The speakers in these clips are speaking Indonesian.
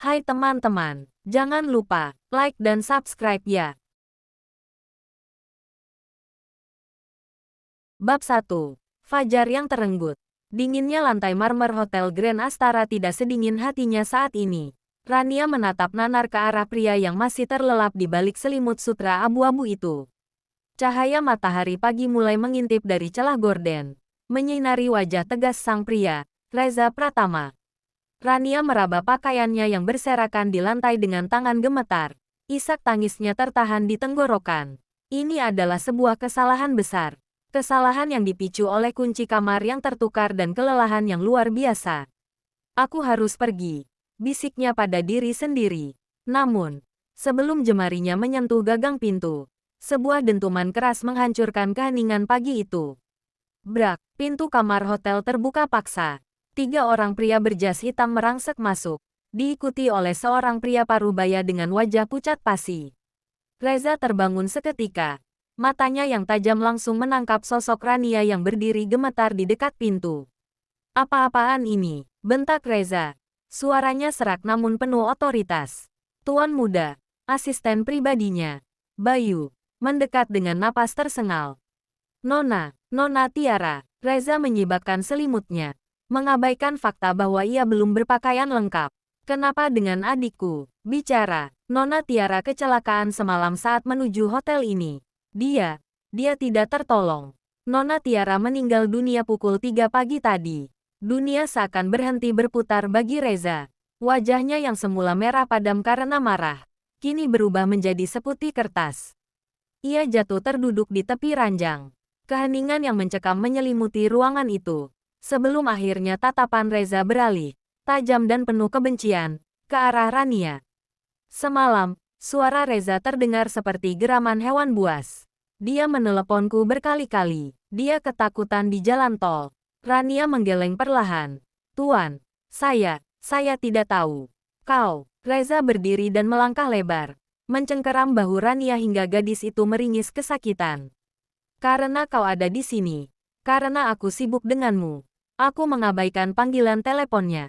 Hai teman-teman, jangan lupa like dan subscribe ya. Bab 1. Fajar yang terenggut. Dinginnya lantai marmer Hotel Grand Astara tidak sedingin hatinya saat ini. Rania menatap nanar ke arah pria yang masih terlelap di balik selimut sutra abu-abu itu. Cahaya matahari pagi mulai mengintip dari celah gorden, menyinari wajah tegas sang pria, Reza Pratama. Rania meraba pakaiannya yang berserakan di lantai dengan tangan gemetar. Isak tangisnya tertahan di tenggorokan. Ini adalah sebuah kesalahan besar. Kesalahan yang dipicu oleh kunci kamar yang tertukar dan kelelahan yang luar biasa. Aku harus pergi, bisiknya pada diri sendiri. Namun, sebelum jemarinya menyentuh gagang pintu, sebuah dentuman keras menghancurkan keheningan pagi itu. Brak, pintu kamar hotel terbuka paksa. 3 orang pria berjas hitam merangsek masuk, diikuti oleh seorang pria parubaya dengan wajah pucat pasi. Reza terbangun seketika. Matanya yang tajam langsung menangkap sosok Rania yang berdiri gemetar di dekat pintu. Apa-apaan ini? Bentak Reza. Suaranya serak namun penuh otoritas. Tuan muda, asisten pribadinya, Bayu, mendekat dengan napas tersengal. Nona Tiara. Reza menyibakkan selimutnya, mengabaikan fakta bahwa ia belum berpakaian lengkap. Kenapa dengan adikku? Bicara, Nona Tiara kecelakaan semalam saat menuju hotel ini. Dia tidak tertolong. Nona Tiara meninggal dunia pukul 3 pagi tadi. Dunia seakan berhenti berputar bagi Reza. Wajahnya yang semula merah padam karena marah, kini berubah menjadi seputih kertas. Ia jatuh terduduk di tepi ranjang. Keheningan yang mencekam menyelimuti ruangan itu. Sebelum akhirnya tatapan Reza beralih, tajam dan penuh kebencian, ke arah Rania. Semalam, suara Reza terdengar seperti geraman hewan buas. Dia meneleponku berkali-kali. Dia ketakutan di jalan tol. Rania menggeleng perlahan. Tuan, saya tidak tahu. Kau, Reza berdiri dan melangkah lebar, mencengkeram bahu Rania hingga gadis itu meringis kesakitan. Karena kau ada di sini. Karena aku sibuk denganmu. Aku mengabaikan panggilan teleponnya.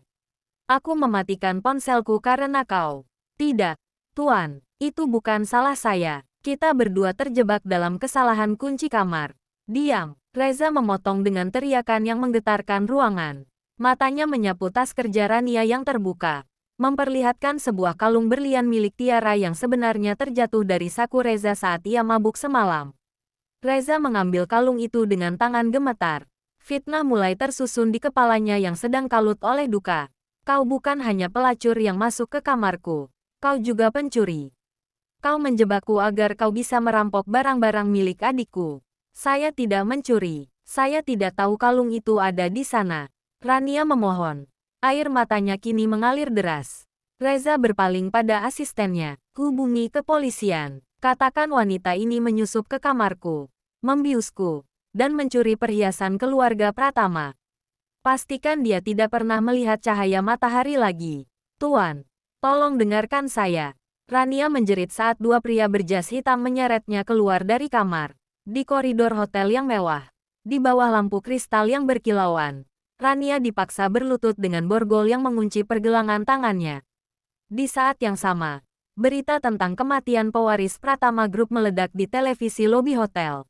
Aku mematikan ponselku karena kau. Tidak, Tuan, itu bukan salah saya. Kita berdua terjebak dalam kesalahan kunci kamar. Diam, Reza memotong dengan teriakan yang menggetarkan ruangan. Matanya menyapu tas kerja Rania yang terbuka, memperlihatkan sebuah kalung berlian milik Tiara yang sebenarnya terjatuh dari saku Reza saat ia mabuk semalam. Reza mengambil kalung itu dengan tangan gemetar. Fitnah mulai tersusun di kepalanya yang sedang kalut oleh duka. Kau bukan hanya pelacur yang masuk ke kamarku. Kau juga pencuri. Kau menjebakku agar kau bisa merampok barang-barang milik adikku. Saya tidak mencuri. Saya tidak tahu kalung itu ada di sana. Rania memohon. Air matanya kini mengalir deras. Reza berpaling pada asistennya. Hubungi kepolisian. Katakan wanita ini menyusup ke kamarku, membiusku, dan mencuri perhiasan keluarga Pratama. Pastikan dia tidak pernah melihat cahaya matahari lagi. Tuan, tolong dengarkan saya. Rania menjerit saat 2 pria berjas hitam menyeretnya keluar dari kamar. Di koridor hotel yang mewah, di bawah lampu kristal yang berkilauan, Rania dipaksa berlutut dengan borgol yang mengunci pergelangan tangannya. Di saat yang sama, berita tentang kematian pewaris Pratama Group meledak di televisi lobi hotel.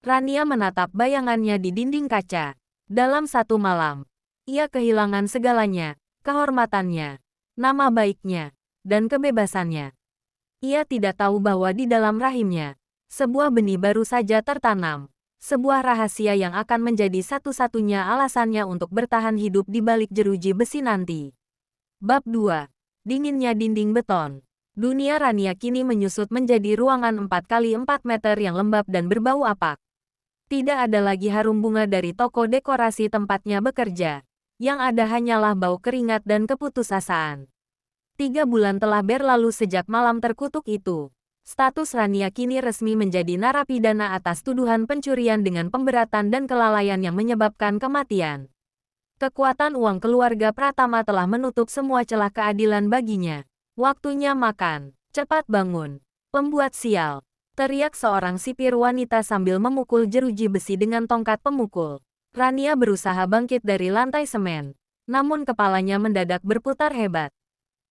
Rania menatap bayangannya di dinding kaca. Dalam satu malam, ia kehilangan segalanya, kehormatannya, nama baiknya, dan kebebasannya. Ia tidak tahu bahwa di dalam rahimnya, sebuah benih baru saja tertanam. Sebuah rahasia yang akan menjadi satu-satunya alasannya untuk bertahan hidup di balik jeruji besi nanti. Bab 2. Dinginnya dinding beton. Dunia Rania kini menyusut menjadi ruangan 4x4 meter yang lembab dan berbau apak. Tidak ada lagi harum bunga dari toko dekorasi tempatnya bekerja. Yang ada hanyalah bau keringat dan keputusasaan. 3 bulan telah berlalu sejak malam terkutuk itu. Status Rania kini resmi menjadi narapidana atas tuduhan pencurian dengan pemberatan dan kelalaian yang menyebabkan kematian. Kekuatan uang keluarga Pratama telah menutup semua celah keadilan baginya. Waktunya makan. Cepat bangun. Pembuat sial. Teriak seorang sipir wanita sambil memukul jeruji besi dengan tongkat pemukul. Rania berusaha bangkit dari lantai semen, namun kepalanya mendadak berputar hebat.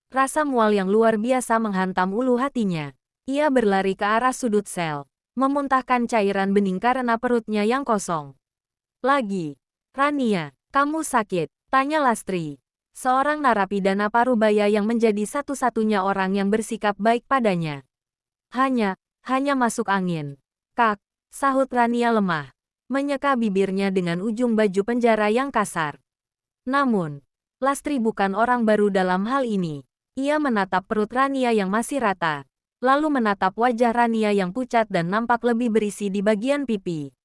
Rasa mual yang luar biasa menghantam ulu hatinya. Ia berlari ke arah sudut sel, memuntahkan cairan bening karena perutnya yang kosong. Lagi. Rania, kamu sakit? Tanya Lastri. Seorang narapidana Parubaya yang menjadi satu-satunya orang yang bersikap baik padanya. Hanya masuk angin. Kak, sahut Rania lemah. Menyeka bibirnya dengan ujung baju penjara yang kasar. Namun, Lastri bukan orang baru dalam hal ini. Ia menatap perut Rania yang masih rata, lalu menatap wajah Rania yang pucat dan nampak lebih berisi di bagian pipi.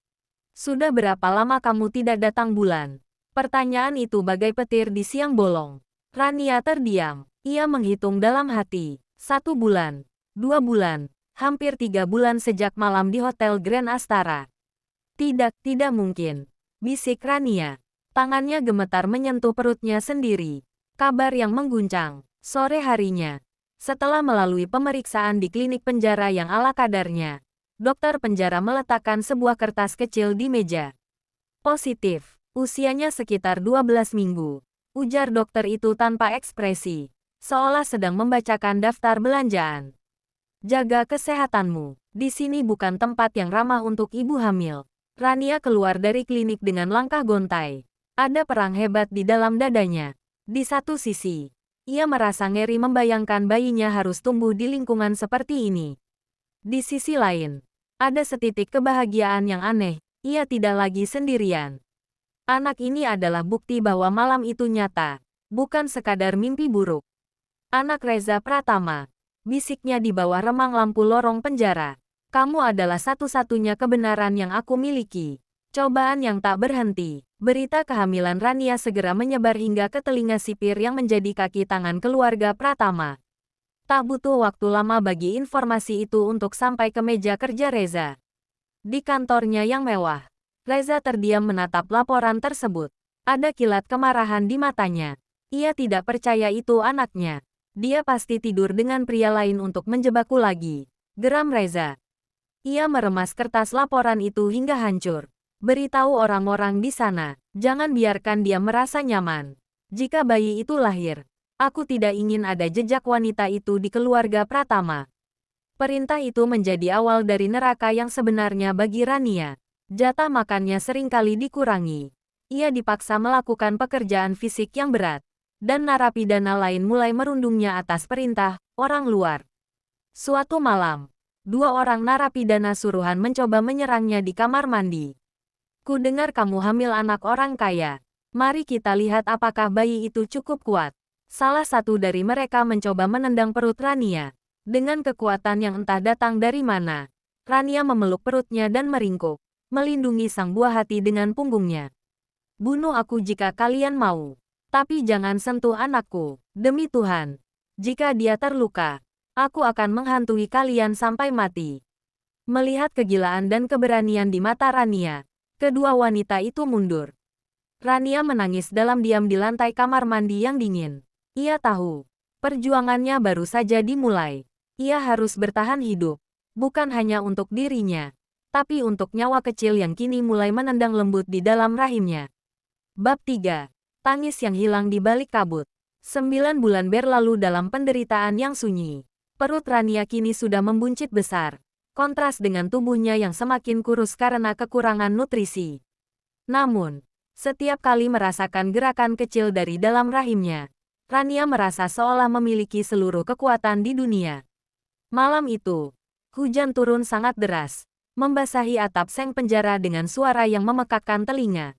Sudah berapa lama kamu tidak datang bulan? Pertanyaan itu bagai petir di siang bolong. Rania terdiam. Ia menghitung dalam hati. 1 bulan, 2 bulan, hampir 3 bulan sejak malam di Hotel Grand Astara. Tidak mungkin. Bisik Rania. Tangannya gemetar menyentuh perutnya sendiri. Kabar yang mengguncang. Sore harinya, setelah melalui pemeriksaan di klinik penjara yang ala kadarnya, dokter penjara meletakkan sebuah kertas kecil di meja. Positif, usianya sekitar 12 minggu, ujar dokter itu tanpa ekspresi, seolah sedang membacakan daftar belanjaan. Jaga kesehatanmu, di sini bukan tempat yang ramah untuk ibu hamil. Rania keluar dari klinik dengan langkah gontai. Ada perang hebat di dalam dadanya. Di satu sisi, ia merasa ngeri membayangkan bayinya harus tumbuh di lingkungan seperti ini. Di sisi lain, ada setitik kebahagiaan yang aneh, ia tidak lagi sendirian. Anak ini adalah bukti bahwa malam itu nyata, bukan sekadar mimpi buruk. Anak Reza Pratama, bisiknya di bawah remang lampu lorong penjara. Kamu adalah satu-satunya kebenaran yang aku miliki. Cobaan yang tak berhenti. Berita kehamilan Rania segera menyebar hingga ke telinga sipir yang menjadi kaki tangan keluarga Pratama. Tak butuh waktu lama bagi informasi itu untuk sampai ke meja kerja Reza. Di kantornya yang mewah, Reza terdiam menatap laporan tersebut. Ada kilat kemarahan di matanya. Ia tidak percaya itu anaknya. Dia pasti tidur dengan pria lain untuk menjebakku lagi. Geram Reza. Ia meremas kertas laporan itu hingga hancur. Beritahu orang-orang di sana, jangan biarkan dia merasa nyaman. Jika bayi itu lahir, aku tidak ingin ada jejak wanita itu di keluarga Pratama. Perintah itu menjadi awal dari neraka yang sebenarnya bagi Rania. Jatah makannya seringkali dikurangi. Ia dipaksa melakukan pekerjaan fisik yang berat. Dan narapidana lain mulai merundungnya atas perintah orang luar. Suatu malam, 2 orang narapidana suruhan mencoba menyerangnya di kamar mandi. Ku dengar kamu hamil anak orang kaya. Mari kita lihat apakah bayi itu cukup kuat. Salah satu dari mereka mencoba menendang perut Rania. Dengan kekuatan yang entah datang dari mana, Rania memeluk perutnya dan meringkuk, melindungi sang buah hati dengan punggungnya. Bunuh aku jika kalian mau. Tapi jangan sentuh anakku, demi Tuhan. Jika dia terluka, aku akan menghantui kalian sampai mati. Melihat kegilaan dan keberanian di mata Rania, kedua wanita itu mundur. Rania menangis dalam diam di lantai kamar mandi yang dingin. Ia tahu, perjuangannya baru saja dimulai. Ia harus bertahan hidup, bukan hanya untuk dirinya, tapi untuk nyawa kecil yang kini mulai menendang lembut di dalam rahimnya. Bab 3. Tangis yang hilang di balik kabut. 9 bulan berlalu dalam penderitaan yang sunyi. Perut Rania kini sudah membuncit besar. Kontras dengan tubuhnya yang semakin kurus karena kekurangan nutrisi. Namun, setiap kali merasakan gerakan kecil dari dalam rahimnya, Rania merasa seolah memiliki seluruh kekuatan di dunia. Malam itu, hujan turun sangat deras, membasahi atap seng penjara dengan suara yang memekakkan telinga.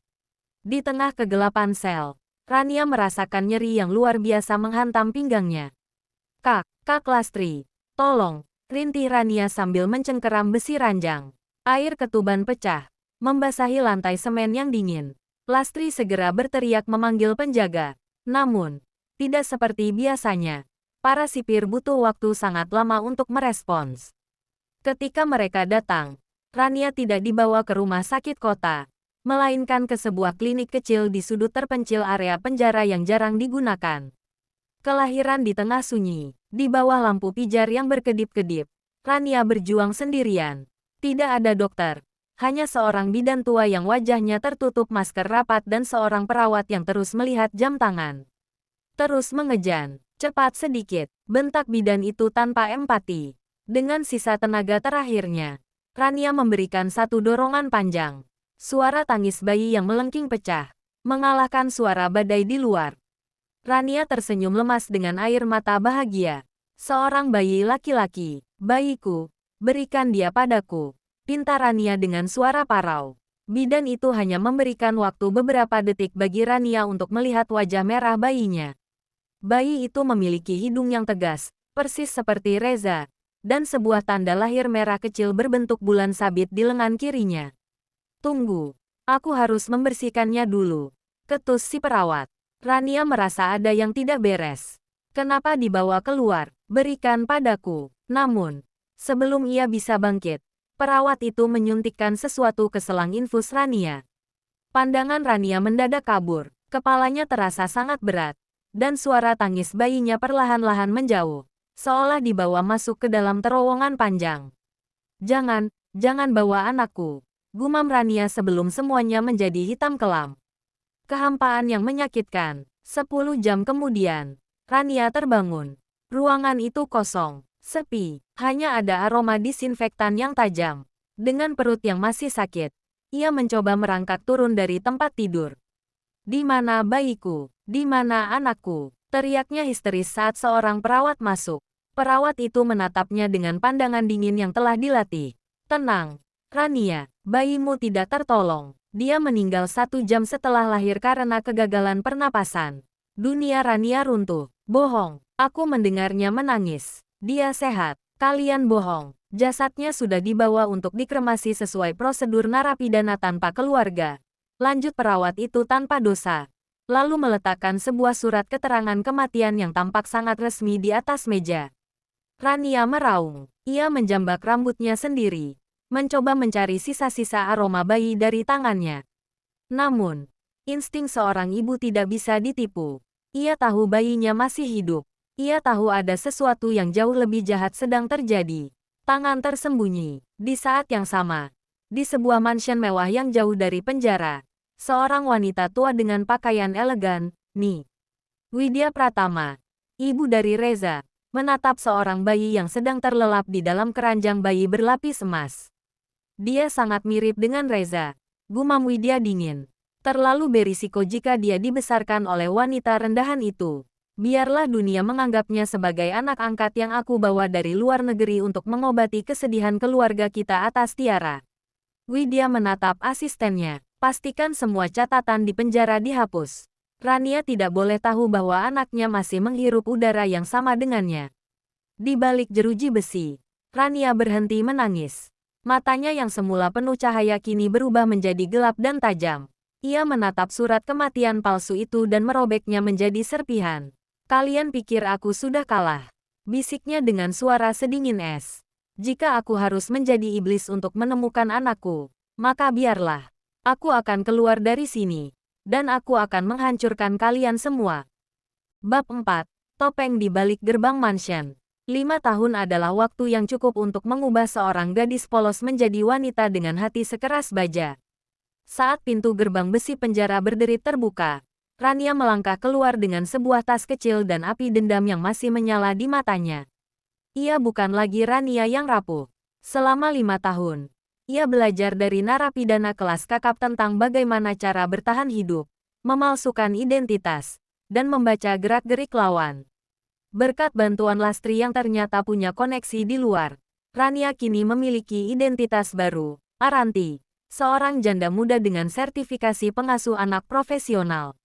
Di tengah kegelapan sel, Rania merasakan nyeri yang luar biasa menghantam pinggangnya. Kak Lastri, tolong! Rintih Rania sambil mencengkeram besi ranjang. Air ketuban pecah, membasahi lantai semen yang dingin. Lastri segera berteriak memanggil penjaga. Namun, tidak seperti biasanya. Para sipir butuh waktu sangat lama untuk merespons. Ketika mereka datang, Rania tidak dibawa ke rumah sakit kota, melainkan ke sebuah klinik kecil di sudut terpencil area penjara yang jarang digunakan. Kelahiran di tengah sunyi, di bawah lampu pijar yang berkedip-kedip, Rania berjuang sendirian. Tidak ada dokter, hanya seorang bidan tua yang wajahnya tertutup masker rapat dan seorang perawat yang terus melihat jam tangan. Terus mengejan, Cepat sedikit, bentak bidan itu tanpa empati. Dengan sisa tenaga terakhirnya, Rania memberikan satu dorongan panjang. Suara tangis bayi yang melengking pecah, mengalahkan suara badai di luar. Rania tersenyum lemas dengan air mata bahagia. Seorang bayi laki-laki, bayiku, berikan dia padaku, pinta Rania dengan suara parau. Bidan itu hanya memberikan waktu beberapa detik bagi Rania untuk melihat wajah merah bayinya. Bayi itu memiliki hidung yang tegas, persis seperti Reza, dan sebuah tanda lahir merah kecil berbentuk bulan sabit di lengan kirinya. Tunggu, aku harus membersihkannya dulu, ketus si perawat. Rania merasa ada yang tidak beres. Kenapa dibawa keluar? Berikan padaku. Namun, sebelum ia bisa bangkit, perawat itu menyuntikkan sesuatu ke selang infus Rania. Pandangan Rania mendadak kabur, kepalanya terasa sangat berat, dan suara tangis bayinya perlahan-lahan menjauh, seolah dibawa masuk ke dalam terowongan panjang. Jangan bawa anakku, gumam Rania sebelum semuanya menjadi hitam kelam. Kehampaan yang menyakitkan. 10 jam kemudian, Rania terbangun. Ruangan itu kosong, sepi, hanya ada aroma disinfektan yang tajam. Dengan perut yang masih sakit, ia mencoba merangkak turun dari tempat tidur. Di mana bayiku? Di mana anakku? Teriaknya histeris saat seorang perawat masuk. Perawat itu menatapnya dengan pandangan dingin yang telah dilatih. Tenang, Rania, bayimu tidak tertolong. Dia meninggal 1 jam setelah lahir karena kegagalan pernapasan. Dunia Rania runtuh. Bohong, aku mendengarnya menangis. Dia sehat. Kalian bohong. Jasadnya sudah dibawa untuk dikremasi sesuai prosedur narapidana tanpa keluarga. Lanjut perawat itu tanpa dosa. Lalu meletakkan sebuah surat keterangan kematian yang tampak sangat resmi di atas meja. Rania meraung. Ia menjambak rambutnya sendiri, mencoba mencari sisa-sisa aroma bayi dari tangannya. Namun, insting seorang ibu tidak bisa ditipu. Ia tahu bayinya masih hidup. Ia tahu ada sesuatu yang jauh lebih jahat sedang terjadi. Tangan tersembunyi. Di saat yang sama, di sebuah mansion mewah yang jauh dari penjara, seorang wanita tua dengan pakaian elegan, Widya Pratama, ibu dari Reza, menatap seorang bayi yang sedang terlelap di dalam keranjang bayi berlapis emas. Dia sangat mirip dengan Reza, gumam Widya dingin. Terlalu berisiko jika dia dibesarkan oleh wanita rendahan itu. Biarlah dunia menganggapnya sebagai anak angkat yang aku bawa dari luar negeri untuk mengobati kesedihan keluarga kita atas Tiara. Widya menatap asistennya. Pastikan semua catatan di penjara dihapus. Rania tidak boleh tahu bahwa anaknya masih menghirup udara yang sama dengannya. Di balik jeruji besi, Rania berhenti menangis. Matanya yang semula penuh cahaya kini berubah menjadi gelap dan tajam. Ia menatap surat kematian palsu itu dan merobeknya menjadi serpihan. Kalian pikir aku sudah kalah? Bisiknya dengan suara sedingin es. Jika aku harus menjadi iblis untuk menemukan anakku, maka biarlah. Aku akan keluar dari sini. Dan aku akan menghancurkan kalian semua. Bab 4. Topeng di balik gerbang mansion. 5 tahun adalah waktu yang cukup untuk mengubah seorang gadis polos menjadi wanita dengan hati sekeras baja. Saat pintu gerbang besi penjara berderit terbuka, Rania melangkah keluar dengan sebuah tas kecil dan api dendam yang masih menyala di matanya. Ia bukan lagi Rania yang rapuh. Selama 5 tahun, ia belajar dari narapidana kelas kakap tentang bagaimana cara bertahan hidup, memalsukan identitas, dan membaca gerak-gerik lawan. Berkat bantuan Lastri yang ternyata punya koneksi di luar, Rania kini memiliki identitas baru, Aranti, seorang janda muda dengan sertifikasi pengasuh anak profesional.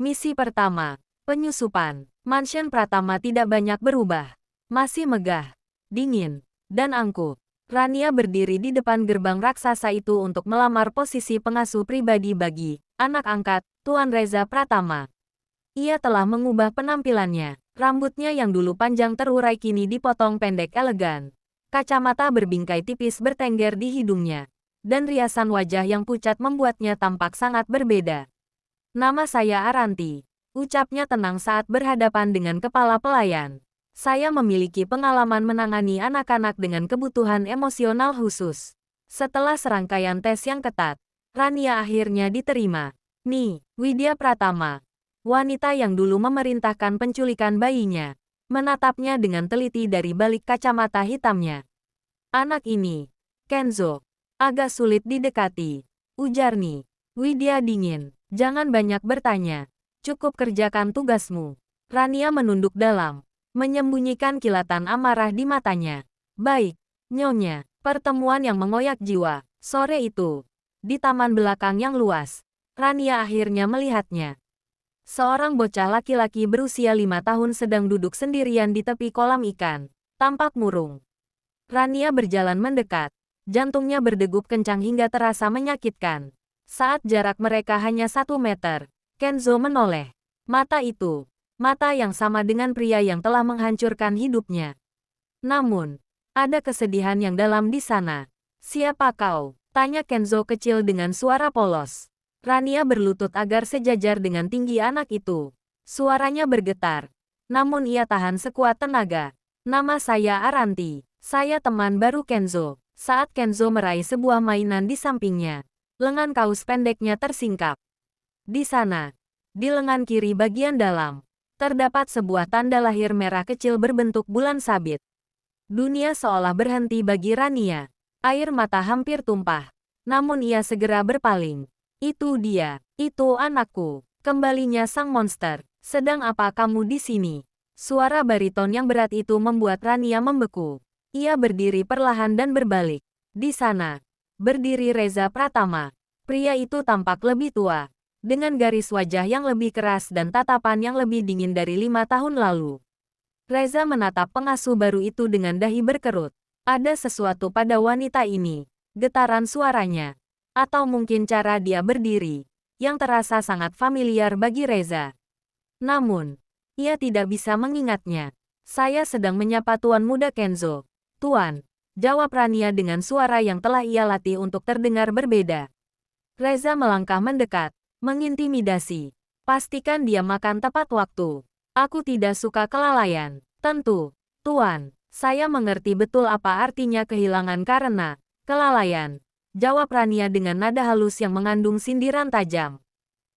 Misi pertama, penyusupan. Mansion Pratama tidak banyak berubah. Masih megah, dingin, dan angkuh. Rania berdiri di depan gerbang raksasa itu untuk melamar posisi pengasuh pribadi bagi anak angkat, Tuan Reza Pratama. Ia telah mengubah penampilannya. Rambutnya yang dulu panjang terurai kini dipotong pendek elegan. Kacamata berbingkai tipis bertengger di hidungnya. Dan riasan wajah yang pucat membuatnya tampak sangat berbeda. Nama saya Aranti, ucapnya tenang saat berhadapan dengan kepala pelayan. Saya memiliki pengalaman menangani anak-anak dengan kebutuhan emosional khusus. Setelah serangkaian tes yang ketat, Rania akhirnya diterima. Widya Pratama. Wanita yang dulu memerintahkan penculikan bayinya, menatapnya dengan teliti dari balik kacamata hitamnya. Anak ini, Kenzo, agak sulit didekati, ujar Ni. Widya dingin, jangan banyak bertanya. Cukup kerjakan tugasmu. Rania menunduk dalam, menyembunyikan kilatan amarah di matanya. Baik, Nyonya. Pertemuan yang mengoyak jiwa. Sore itu, di taman belakang yang luas, Rania akhirnya melihatnya. Seorang bocah laki-laki berusia 5 tahun sedang duduk sendirian di tepi kolam ikan, tampak murung. Rania berjalan mendekat, jantungnya berdegup kencang hingga terasa menyakitkan. Saat jarak mereka hanya 1 meter, Kenzo menoleh. Mata itu, mata yang sama dengan pria yang telah menghancurkan hidupnya. Namun, ada kesedihan yang dalam di sana. Siapa kau? Tanya Kenzo kecil dengan suara polos. Rania berlutut agar sejajar dengan tinggi anak itu. Suaranya bergetar. Namun ia tahan sekuat tenaga. Nama saya Aranti. Saya teman baru Kenzo. Saat Kenzo meraih sebuah mainan di sampingnya, lengan kaus pendeknya tersingkap. Di sana, di lengan kiri bagian dalam, terdapat sebuah tanda lahir merah kecil berbentuk bulan sabit. Dunia seolah berhenti bagi Rania. Air mata hampir tumpah. Namun ia segera berpaling. Itu dia, itu anakku. Kembalinya sang monster. Sedang apa kamu di sini? Suara bariton yang berat itu membuat Rania membeku. Ia berdiri perlahan dan berbalik. Di sana, berdiri Reza Pratama. Pria itu tampak lebih tua, dengan garis wajah yang lebih keras dan tatapan yang lebih dingin dari 5 tahun lalu. Reza menatap pengasuh baru itu dengan dahi berkerut. Ada sesuatu pada wanita ini, getaran suaranya, atau mungkin cara dia berdiri, yang terasa sangat familiar bagi Reza. Namun, ia tidak bisa mengingatnya. Saya sedang menyapa Tuan Muda Kenzo. Tuan, jawab Rania dengan suara yang telah ia latih untuk terdengar berbeda. Reza melangkah mendekat, mengintimidasi. Pastikan dia makan tepat waktu. Aku tidak suka kelalaian. Tentu, Tuan. Saya mengerti betul apa artinya kehilangan karena kelalaian. Jawab Rania dengan nada halus yang mengandung sindiran tajam.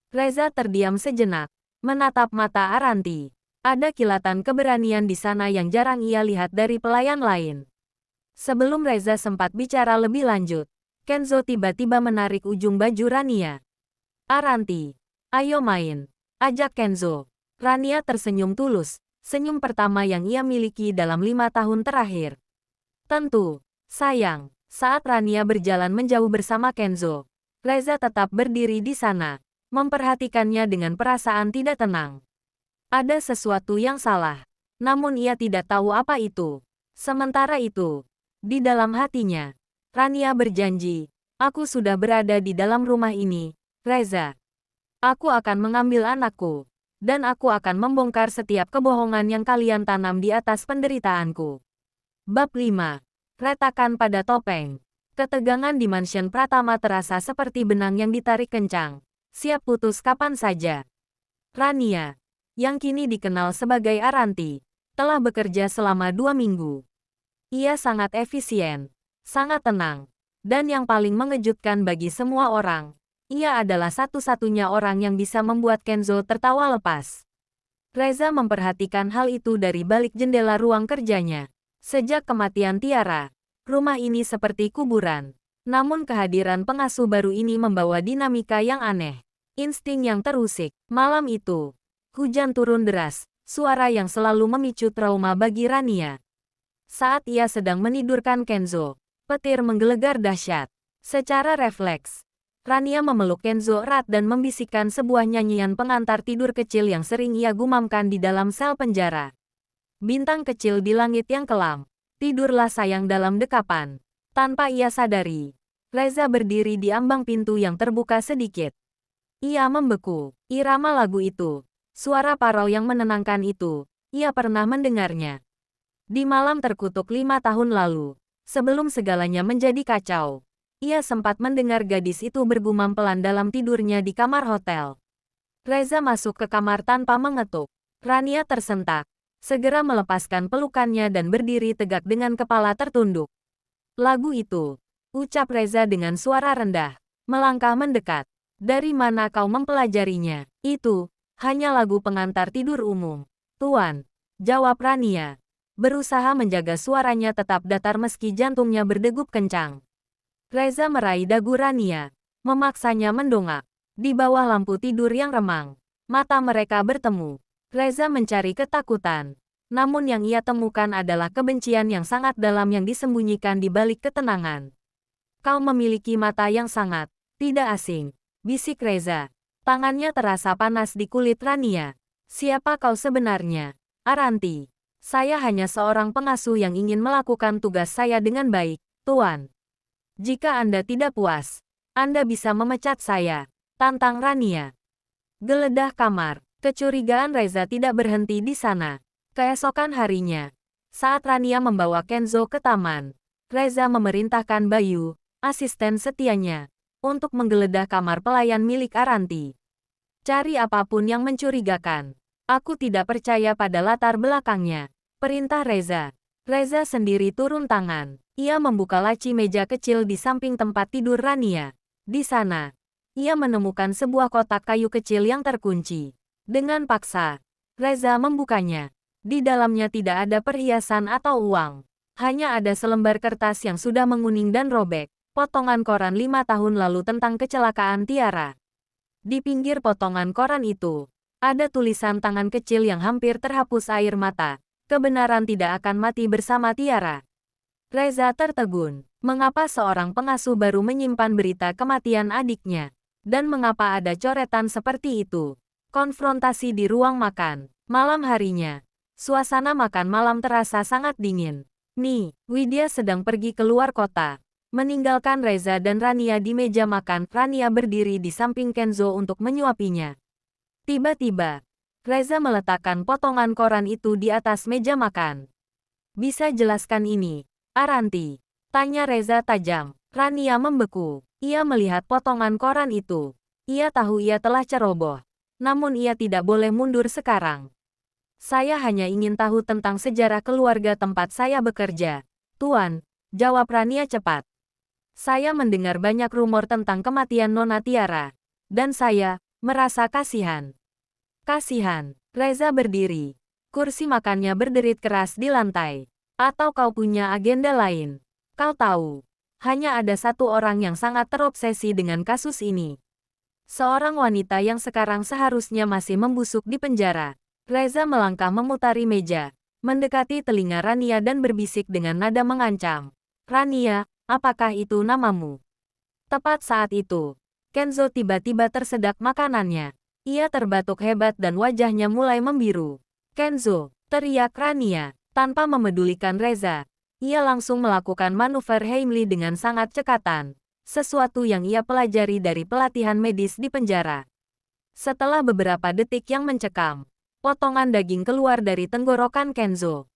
Reza terdiam sejenak, menatap mata Aranti. Ada kilatan keberanian di sana yang jarang ia lihat dari pelayan lain. Sebelum Reza sempat bicara lebih lanjut, Kenzo tiba-tiba menarik ujung baju Rania. Aranti, ayo main. Ajak Kenzo. Rania tersenyum tulus, senyum pertama yang ia miliki dalam 5 tahun terakhir. Tentu, sayang, saat Rania berjalan menjauh bersama Kenzo, Reza tetap berdiri di sana, memperhatikannya dengan perasaan tidak tenang. Ada sesuatu yang salah, namun ia tidak tahu apa itu. Sementara itu, di dalam hatinya, Rania berjanji, aku sudah berada di dalam rumah ini, Reza. Aku akan mengambil anakku. Dan aku akan membongkar setiap kebohongan yang kalian tanam di atas penderitaanku. Bab 5. Retakan pada topeng. Ketegangan di mansion Pratama terasa seperti benang yang ditarik kencang, siap putus kapan saja. Rania, yang kini dikenal sebagai Aranti, telah bekerja selama 2 minggu. Ia sangat efisien, sangat tenang, dan yang paling mengejutkan bagi semua orang, ia adalah satu-satunya orang yang bisa membuat Kenzo tertawa lepas. Reza memperhatikan hal itu dari balik jendela ruang kerjanya. Sejak kematian Tiara, rumah ini seperti kuburan. Namun kehadiran pengasuh baru ini membawa dinamika yang aneh. Insting yang terusik. Malam itu, hujan turun deras, suara yang selalu memicu trauma bagi Rania. Saat ia sedang menidurkan Kenzo, petir menggelegar dahsyat. Secara refleks, Rania memeluk Kenzo erat dan membisikkan sebuah nyanyian pengantar tidur kecil yang sering ia gumamkan di dalam sel penjara. Bintang kecil di langit yang kelam, tidurlah sayang dalam dekapan. Tanpa ia sadari, Reza berdiri di ambang pintu yang terbuka sedikit. Ia membeku. Irama lagu itu, suara parau yang menenangkan itu, ia pernah mendengarnya. Di malam terkutuk 5 tahun lalu, sebelum segalanya menjadi kacau, ia sempat mendengar gadis itu bergumam pelan dalam tidurnya di kamar hotel. Reza masuk ke kamar tanpa mengetuk. Rania tersentak, segera melepaskan pelukannya dan berdiri tegak dengan kepala tertunduk. Lagu itu, ucap Reza dengan suara rendah, melangkah mendekat. Dari mana kau mempelajarinya? Itu, Hanya lagu pengantar tidur umum. Tuan, jawab Rania. Berusaha menjaga suaranya tetap datar meski jantungnya berdegup kencang. Reza meraih dagu Rania, memaksanya mendongak. Di bawah lampu tidur yang remang, mata mereka bertemu. Reza mencari ketakutan. Namun yang ia temukan adalah kebencian yang sangat dalam yang disembunyikan di balik ketenangan. Kau memiliki mata yang sangat tidak asing, bisik Reza. Tangannya terasa panas di kulit Rania. Siapa kau sebenarnya? Aranti. Saya hanya seorang pengasuh yang ingin melakukan tugas saya dengan baik, Tuan. Jika Anda tidak puas, Anda bisa memecat saya, tantang Rania. Geledah kamar. Kecurigaan Reza tidak berhenti di sana. Keesokan harinya, saat Rania membawa Kenzo ke taman, Reza memerintahkan Bayu, asisten setianya, untuk menggeledah kamar pelayan milik Aranti. Cari apapun yang mencurigakan. Aku tidak percaya pada latar belakangnya. Perintah Reza. Reza sendiri turun tangan. Ia membuka laci meja kecil di samping tempat tidur Rania. Di sana, ia menemukan sebuah kotak kayu kecil yang terkunci. Dengan paksa, Reza membukanya. Di dalamnya tidak ada perhiasan atau uang. Hanya ada selembar kertas yang sudah menguning dan robek. Potongan koran 5 tahun lalu tentang kecelakaan Tiara. Di pinggir potongan koran itu, ada tulisan tangan kecil yang hampir terhapus air mata. Kebenaran tidak akan mati bersama Tiara. Reza tertegun. Mengapa seorang pengasuh baru menyimpan berita kematian adiknya? Dan mengapa ada coretan seperti itu? Konfrontasi di ruang makan. Malam harinya, suasana makan malam terasa sangat dingin. Widya sedang pergi keluar kota. Meninggalkan Reza dan Rania di meja makan, Rania berdiri di samping Kenzo untuk menyuapinya. Tiba-tiba, Reza meletakkan potongan koran itu di atas meja makan. Bisa jelaskan ini, Aranti? Tanya Reza tajam. Rania membeku. Ia melihat potongan koran itu. Ia tahu ia telah ceroboh. Namun ia tidak boleh mundur sekarang. Saya hanya ingin tahu tentang sejarah keluarga tempat saya bekerja. Tuan, jawab Rania cepat. Saya mendengar banyak rumor tentang kematian Nona Tiara. Dan saya merasa kasihan. Kasihan. Reza berdiri. Kursi makannya berderit keras di lantai. Atau kau punya agenda lain? Kau tahu, hanya ada satu orang yang sangat terobsesi dengan kasus ini. Seorang wanita yang sekarang seharusnya masih membusuk di penjara. Reza melangkah memutari meja, mendekati telinga Rania dan berbisik dengan nada mengancam. Rania, apakah itu namamu? Tepat saat itu, Kenzo tiba-tiba tersedak makanannya. Ia terbatuk hebat dan wajahnya mulai membiru. Kenzo, teriak Rania, tanpa memedulikan Reza. Ia langsung melakukan manuver Heimly dengan sangat cekatan. Sesuatu yang ia pelajari dari pelatihan medis di penjara. Setelah beberapa detik yang mencekam, potongan daging keluar dari tenggorokan Kenzo.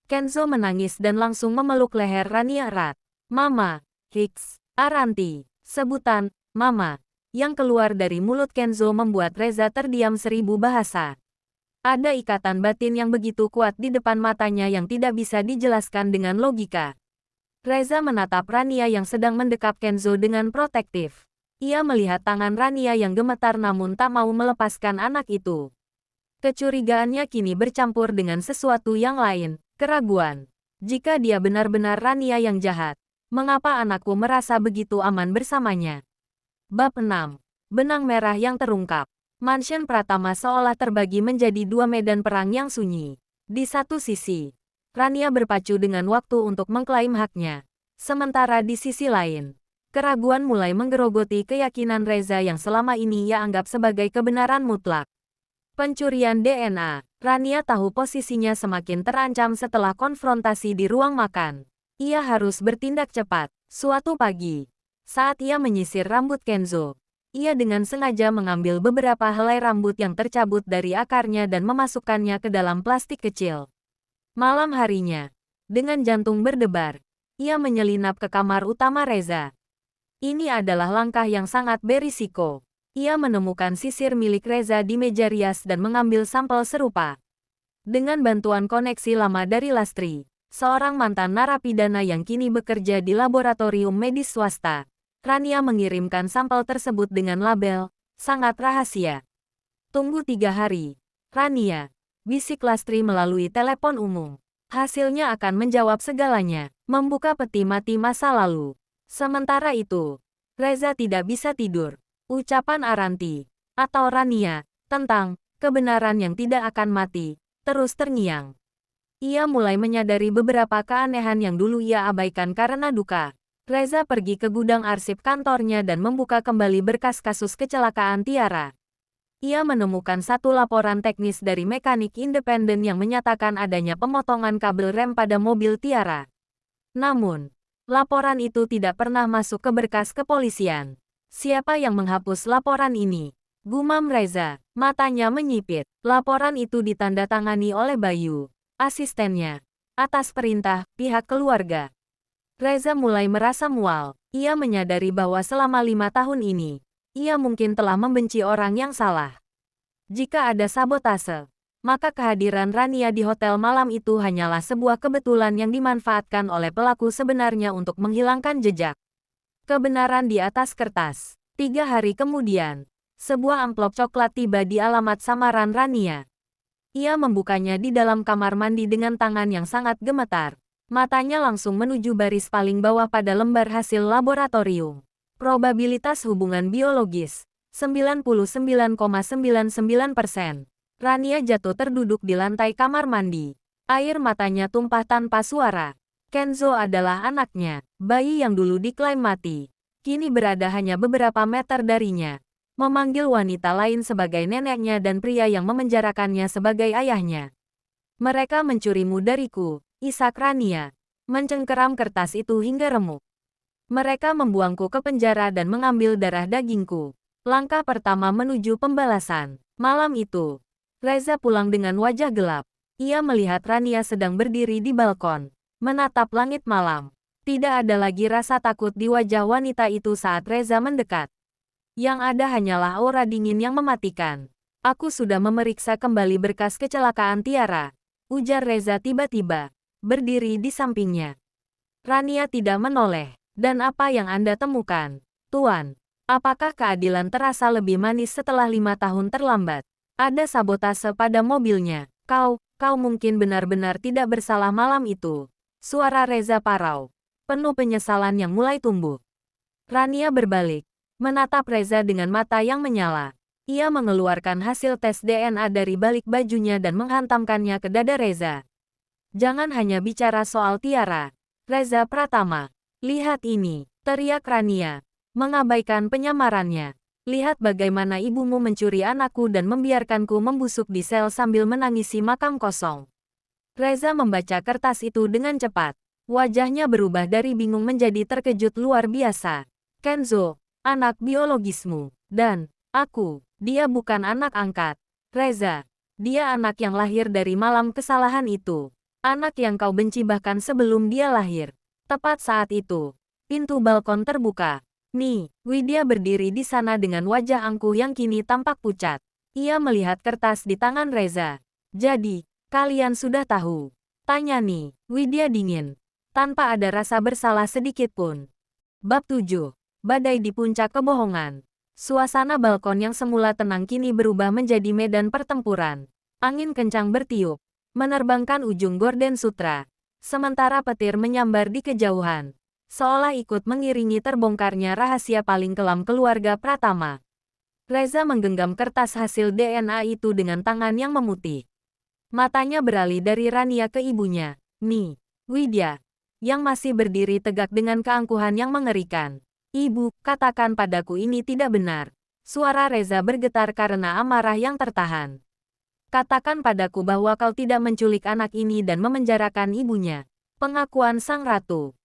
Kenzo menangis dan langsung memeluk leher Rania erat. Mama, Hicks, Aranti, sebutan, Mama, yang keluar dari mulut Kenzo membuat Reza terdiam 1000 bahasa. Ada ikatan batin yang begitu kuat di depan matanya yang tidak bisa dijelaskan dengan logika. Reza menatap Rania yang sedang mendekap Kenzo dengan protektif. Ia melihat tangan Rania yang gemetar namun tak mau melepaskan anak itu. Kecurigaannya kini bercampur dengan sesuatu yang lain, keraguan. Jika dia benar-benar Rania yang jahat, mengapa anakku merasa begitu aman bersamanya? Bab 6. Benang merah yang terungkap. Mansion Pratama seolah terbagi menjadi 2 medan perang yang sunyi. Di satu sisi, Rania berpacu dengan waktu untuk mengklaim haknya. Sementara di sisi lain, keraguan mulai menggerogoti keyakinan Reza yang selama ini ia anggap sebagai kebenaran mutlak. Pencurian DNA. Rania tahu posisinya semakin terancam setelah konfrontasi di ruang makan. Ia harus bertindak cepat. Suatu pagi, saat ia menyisir rambut Kenzo, ia dengan sengaja mengambil beberapa helai rambut yang tercabut dari akarnya dan memasukkannya ke dalam plastik kecil. Malam harinya, dengan jantung berdebar, ia menyelinap ke kamar utama Reza. Ini adalah langkah yang sangat berisiko. Ia menemukan sisir milik Reza di meja rias dan mengambil sampel serupa. Dengan bantuan koneksi lama dari Lastri, seorang mantan narapidana yang kini bekerja di laboratorium medis swasta, Rania mengirimkan sampel tersebut dengan label, sangat rahasia. Tunggu 3 hari. Rania, bisik Lastri melalui telepon umum. Hasilnya akan menjawab segalanya, membuka peti mati masa lalu. Sementara itu, Reza tidak bisa tidur. Ucapan Aranti, atau Rania, tentang kebenaran yang tidak akan mati, terus terngiang. Ia mulai menyadari beberapa keanehan yang dulu ia abaikan karena duka. Reza pergi ke gudang arsip kantornya dan membuka kembali berkas kasus kecelakaan Tiara. Ia menemukan satu laporan teknis dari mekanik independen yang menyatakan adanya pemotongan kabel rem pada mobil Tiara. Namun, laporan itu tidak pernah masuk ke berkas kepolisian. Siapa yang menghapus laporan ini? Gumam Reza, matanya menyipit. Laporan itu ditandatangani oleh Bayu, asistennya, atas perintah pihak keluarga. Reza mulai merasa mual. Ia menyadari bahwa selama 5 tahun ini, ia mungkin telah membenci orang yang salah. Jika ada sabotase, maka kehadiran Rania di hotel malam itu hanyalah sebuah kebetulan yang dimanfaatkan oleh pelaku sebenarnya untuk menghilangkan jejak. Kebenaran di atas kertas. 3 hari kemudian, sebuah amplop coklat tiba di alamat samaran Rania. Ia membukanya di dalam kamar mandi dengan tangan yang sangat gemetar. Matanya langsung menuju baris paling bawah pada lembar hasil laboratorium. Probabilitas hubungan biologis, 99,99%. Rania jatuh terduduk di lantai kamar mandi. Air matanya tumpah tanpa suara. Kenzo adalah anaknya, bayi yang dulu diklaim mati. Kini berada hanya beberapa meter darinya. Memanggil wanita lain sebagai neneknya dan pria yang memenjarakannya sebagai ayahnya. Mereka mencurimu dariku, isak Rania. Mencengkeram kertas itu hingga remuk. Mereka membuangku ke penjara dan mengambil darah dagingku. Langkah pertama menuju pembalasan. Malam itu, Reza pulang dengan wajah gelap. Ia melihat Rania sedang berdiri di balkon, menatap langit malam. Tidak ada lagi rasa takut di wajah wanita itu saat Reza mendekat. Yang ada hanyalah aura dingin yang mematikan. Aku sudah memeriksa kembali berkas kecelakaan Tiara, ujar Reza tiba-tiba, berdiri di sampingnya. Rania tidak menoleh. Dan apa yang Anda temukan, Tuan? Apakah keadilan terasa lebih manis setelah 5 tahun terlambat? Ada sabotase pada mobilnya. Kau mungkin benar-benar tidak bersalah malam itu. Suara Reza parau, penuh penyesalan yang mulai tumbuh. Rania berbalik, menatap Reza dengan mata yang menyala. Ia mengeluarkan hasil tes DNA dari balik bajunya dan menghantamkannya ke dada Reza. Jangan hanya bicara soal Tiara, Reza Pratama. Lihat ini, teriak Rania, mengabaikan penyamarannya. Lihat bagaimana ibumu mencuri anakku dan membiarkanku membusuk di sel sambil menangisi makam kosong. Reza membaca kertas itu dengan cepat. Wajahnya berubah dari bingung menjadi terkejut luar biasa. Kenzo, anak biologismu. Dan, aku, dia bukan anak angkat. Reza, dia anak yang lahir dari malam kesalahan itu. Anak yang kau benci bahkan sebelum dia lahir. Tepat saat itu, pintu balkon terbuka. Widya berdiri di sana dengan wajah angkuh yang kini tampak pucat. Ia melihat kertas di tangan Reza. Jadi, kalian sudah tahu? Tanya Widya dingin, tanpa ada rasa bersalah sedikit pun. Bab 7. Badai di puncak kebohongan. Suasana balkon yang semula tenang kini berubah menjadi medan pertempuran. Angin kencang bertiup, menerbangkan ujung gorden sutra. Sementara petir menyambar di kejauhan, seolah ikut mengiringi terbongkarnya rahasia paling kelam keluarga Pratama. Reza menggenggam kertas hasil DNA itu dengan tangan yang memutih. Matanya beralih dari Rania ke ibunya, Widya, yang masih berdiri tegak dengan keangkuhan yang mengerikan. Ibu, katakan padaku ini tidak benar. Suara Reza bergetar karena amarah yang tertahan. Katakan padaku bahwa kau tidak menculik anak ini dan memenjarakan ibunya. Pengakuan sang ratu.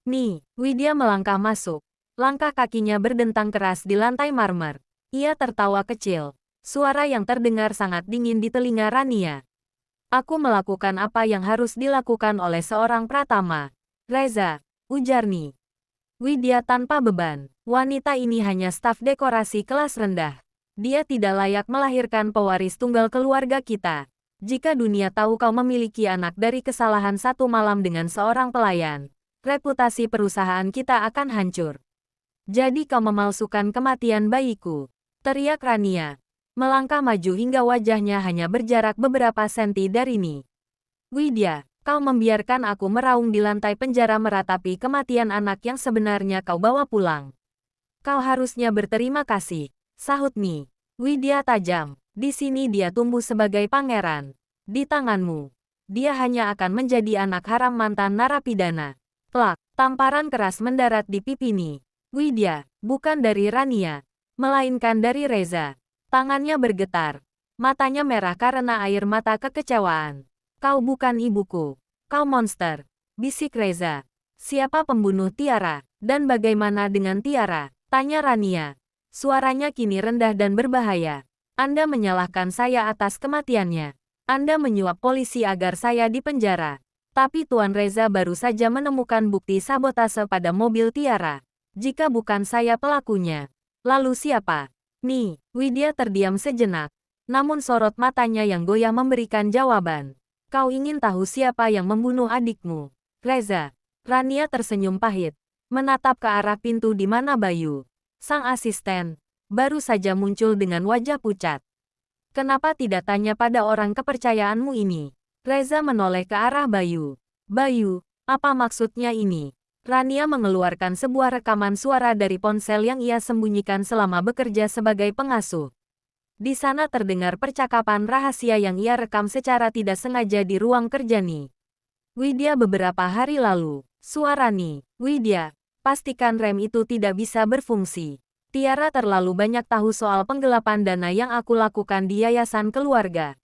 Widya melangkah masuk. Langkah kakinya berdentang keras di lantai marmer. Ia tertawa kecil. Suara yang terdengar sangat dingin di telinga Rania. Aku melakukan apa yang harus dilakukan oleh seorang Pratama. Reza, ujar Widya tanpa beban. Wanita ini hanya staf dekorasi kelas rendah. Dia tidak layak melahirkan pewaris tunggal keluarga kita. Jika dunia tahu kau memiliki anak dari kesalahan satu malam dengan seorang pelayan, reputasi perusahaan kita akan hancur. Jadi kau memalsukan kematian bayiku, teriak Rania. melangkah maju hingga wajahnya hanya berjarak beberapa senti dari Ni. Widya, kau membiarkan aku meraung di lantai penjara meratapi kematian anak yang sebenarnya kau bawa pulang. Kau harusnya berterima kasih, sahut Ni. Widya tajam. Di sini dia tumbuh sebagai pangeran. Di tanganmu, dia hanya akan menjadi anak haram mantan narapidana. Plak, tamparan keras mendarat di pipi Ni. Widya, bukan dari Rania, melainkan dari Reza. Tangannya bergetar. Matanya merah karena air mata kekecewaan. Kau bukan ibuku. Kau monster. Bisik Reza. Siapa pembunuh Tiara? Dan bagaimana dengan Tiara? Tanya Rania. Suaranya kini rendah dan berbahaya. Anda menyalahkan saya atas kematiannya. Anda menyuap polisi agar saya dipenjara. Tapi Tuan Reza baru saja menemukan bukti sabotase pada mobil Tiara. Jika bukan saya pelakunya, lalu siapa? Ni, Widya terdiam sejenak. Namun sorot matanya yang goyah memberikan jawaban. Kau ingin tahu siapa yang membunuh adikmu? Reza. Rania tersenyum pahit. Menatap ke arah pintu di mana Bayu, sang asisten, baru saja muncul dengan wajah pucat. Kenapa tidak tanya pada orang kepercayaanmu ini? Reza menoleh ke arah Bayu. Bayu, apa maksudnya ini? Rania mengeluarkan sebuah rekaman suara dari ponsel yang ia sembunyikan selama bekerja sebagai pengasuh. Di sana terdengar percakapan rahasia yang ia rekam secara tidak sengaja di ruang kerja Ni. Widya beberapa hari lalu. Suara Ni. Widya, pastikan rem itu tidak bisa berfungsi. Tiara terlalu banyak tahu soal penggelapan dana yang aku lakukan di yayasan keluarga.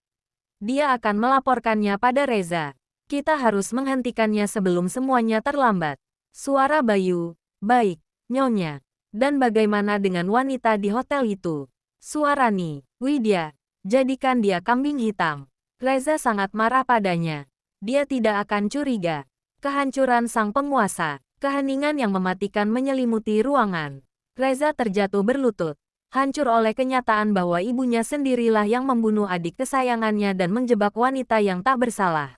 Dia akan melaporkannya pada Reza. Kita harus menghentikannya sebelum semuanya terlambat. Suara Bayu. Baik, Nyonya. Dan bagaimana dengan wanita di hotel itu? Suara Ni. Widya, jadikan dia kambing hitam. Reza sangat marah padanya. Dia tidak akan curiga. Kehancuran sang penguasa. Keheningan yang mematikan menyelimuti ruangan. Reza terjatuh berlutut. Hancur oleh kenyataan bahwa ibunya sendirilah yang membunuh adik kesayangannya dan menjebak wanita yang tak bersalah.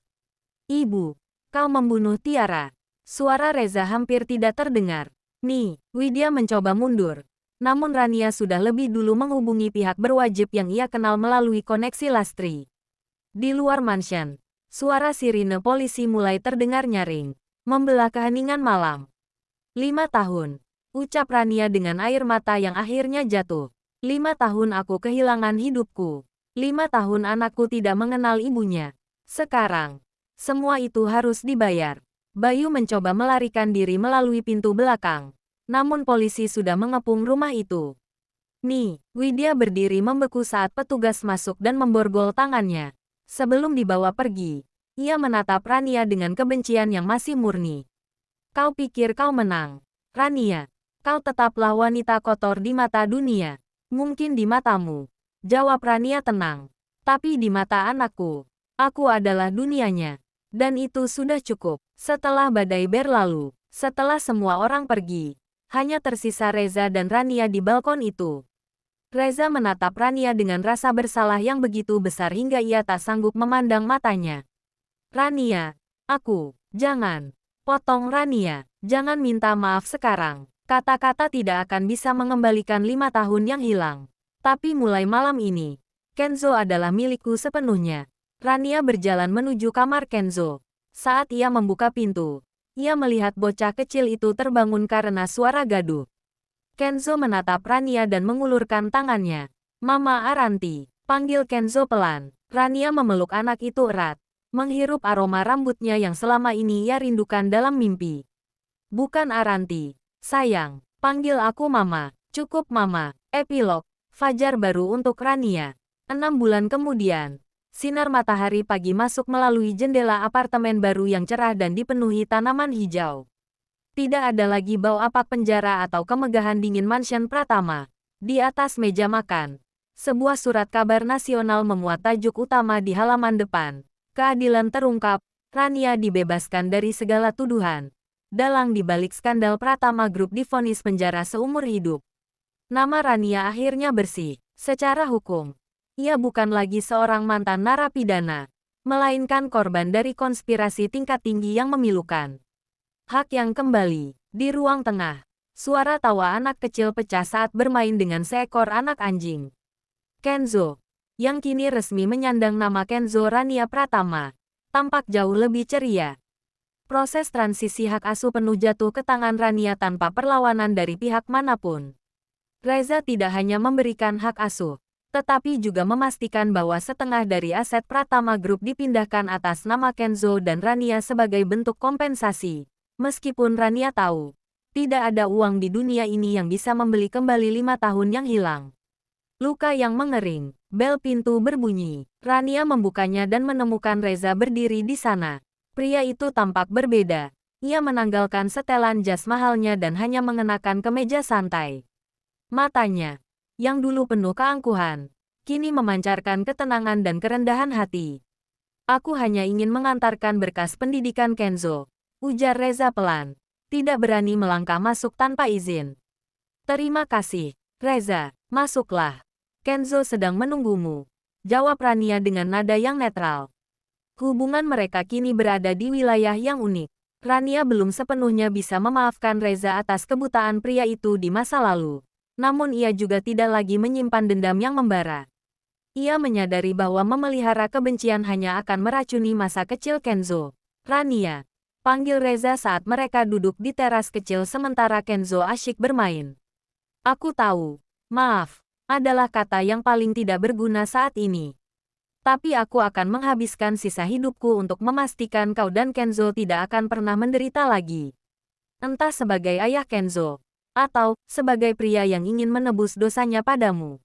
Ibu, kau membunuh Tiara. Suara Reza hampir tidak terdengar. Ni, Widya mencoba mundur. Namun Rania sudah lebih dulu menghubungi pihak berwajib yang ia kenal melalui koneksi Lastri. Di luar mansion, suara sirine polisi mulai terdengar nyaring, membelah keheningan malam. 5 tahun, ucap Rania dengan air mata yang akhirnya jatuh. 5 tahun aku kehilangan hidupku. 5 tahun anakku tidak mengenal ibunya. Sekarang, semua itu harus dibayar. Bayu mencoba melarikan diri melalui pintu belakang. Namun polisi sudah mengepung rumah itu. Ni, Widya berdiri membeku saat petugas masuk dan memborgol tangannya. Sebelum dibawa pergi, ia menatap Rania dengan kebencian yang masih murni. Kau pikir kau menang? Rania, kau tetaplah wanita kotor di mata dunia. Mungkin di matamu, jawab Rania tenang. Tapi di mata anakku, aku adalah dunianya. Dan itu sudah cukup. Setelah badai berlalu, setelah semua orang pergi, hanya tersisa Reza dan Rania di balkon itu. Reza menatap Rania dengan rasa bersalah yang begitu besar hingga ia tak sanggup memandang matanya. Rania, jangan. Potong Rania, jangan minta maaf sekarang. Kata-kata tidak akan bisa mengembalikan 5 tahun yang hilang. Tapi mulai malam ini, Kenzo adalah milikku sepenuhnya. Rania berjalan menuju kamar Kenzo. Saat ia membuka pintu, ia melihat bocah kecil itu terbangun karena suara gaduh. Kenzo menatap Rania dan mengulurkan tangannya. Mama Aranti, panggil Kenzo pelan. Rania memeluk anak itu erat, menghirup aroma rambutnya yang selama ini ia rindukan dalam mimpi. Bukan Aranti, sayang. Panggil aku Mama. Cukup Mama. Epilog. Fajar baru untuk Rania. 6 bulan kemudian. Sinar matahari pagi masuk melalui jendela apartemen baru yang cerah dan dipenuhi tanaman hijau. Tidak ada lagi bau apak penjara atau kemegahan dingin mansion Pratama. Di atas meja makan, sebuah surat kabar nasional memuat tajuk utama di halaman depan. Keadilan terungkap, Rania dibebaskan dari segala tuduhan. Dalang di balik skandal Pratama Group divonis penjara seumur hidup. Nama Rania akhirnya bersih, secara hukum. Ia bukan lagi seorang mantan narapidana, melainkan korban dari konspirasi tingkat tinggi yang memilukan. Hak yang kembali. Di ruang tengah, suara tawa anak kecil pecah saat bermain dengan seekor anak anjing. Kenzo, yang kini resmi menyandang nama Kenzo Rania Pratama, tampak jauh lebih ceria. Proses transisi hak asuh penuh jatuh ke tangan Rania tanpa perlawanan dari pihak manapun. Reza tidak hanya memberikan hak asuh, tetapi juga memastikan bahwa setengah dari aset Pratama Group dipindahkan atas nama Kenzo dan Rania sebagai bentuk kompensasi. Meskipun Rania tahu, tidak ada uang di dunia ini yang bisa membeli kembali 5 tahun yang hilang. Luka yang mengering, bel pintu berbunyi. Rania membukanya dan menemukan Reza berdiri di sana. Pria itu tampak berbeda. Ia menanggalkan setelan jas mahalnya dan hanya mengenakan kemeja santai. Matanya, yang dulu penuh keangkuhan, kini memancarkan ketenangan dan kerendahan hati. Aku hanya ingin mengantarkan berkas pendidikan Kenzo, ujar Reza pelan. Tidak berani melangkah masuk tanpa izin. Terima kasih, Reza, masuklah. Kenzo sedang menunggumu, jawab Rania dengan nada yang netral. Hubungan mereka kini berada di wilayah yang unik. Rania belum sepenuhnya bisa memaafkan Reza atas kebutaan pria itu di masa lalu. Namun ia juga tidak lagi menyimpan dendam yang membara. Ia menyadari bahwa memelihara kebencian hanya akan meracuni masa kecil Kenzo. Rania, panggil Reza saat mereka duduk di teras kecil sementara Kenzo asyik bermain. Aku tahu, maaf, adalah kata yang paling tidak berguna saat ini. Tapi aku akan menghabiskan sisa hidupku untuk memastikan kau dan Kenzo tidak akan pernah menderita lagi. Entah sebagai ayah Kenzo, atau sebagai pria yang ingin menebus dosanya padamu.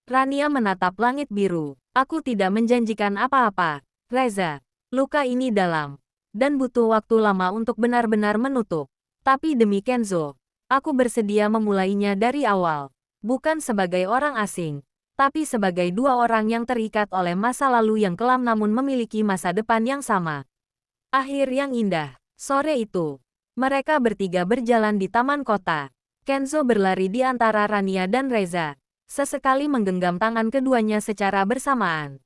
Rania menatap langit biru. Aku tidak menjanjikan apa-apa, Reza. Luka ini dalam, dan butuh waktu lama untuk benar-benar menutup. Tapi demi Kenzo, aku bersedia memulainya dari awal. Bukan sebagai orang asing, tapi sebagai dua orang yang terikat oleh masa lalu yang kelam namun memiliki masa depan yang sama. Akhir yang indah. Sore itu, mereka bertiga berjalan di taman kota. Kenzo berlari di antara Rania dan Reza, sesekali menggenggam tangan keduanya secara bersamaan.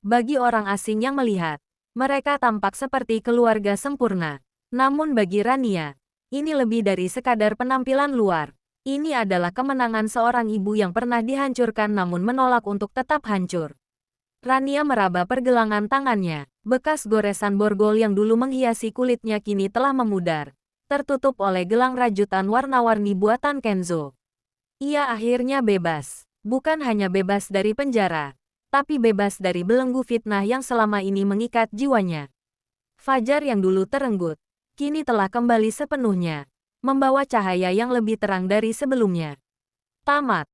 Bagi orang asing yang melihat, mereka tampak seperti keluarga sempurna. Namun bagi Rania, ini lebih dari sekadar penampilan luar. Ini adalah kemenangan seorang ibu yang pernah dihancurkan namun menolak untuk tetap hancur. Rania meraba pergelangan tangannya. Bekas goresan borgol yang dulu menghiasi kulitnya kini telah memudar, tertutup oleh gelang rajutan warna-warni buatan Kenzo. Ia akhirnya bebas. Bukan hanya bebas dari penjara, tapi bebas dari belenggu fitnah yang selama ini mengikat jiwanya. Fajar yang dulu terenggut, kini telah kembali sepenuhnya, membawa cahaya yang lebih terang dari sebelumnya. Tamat.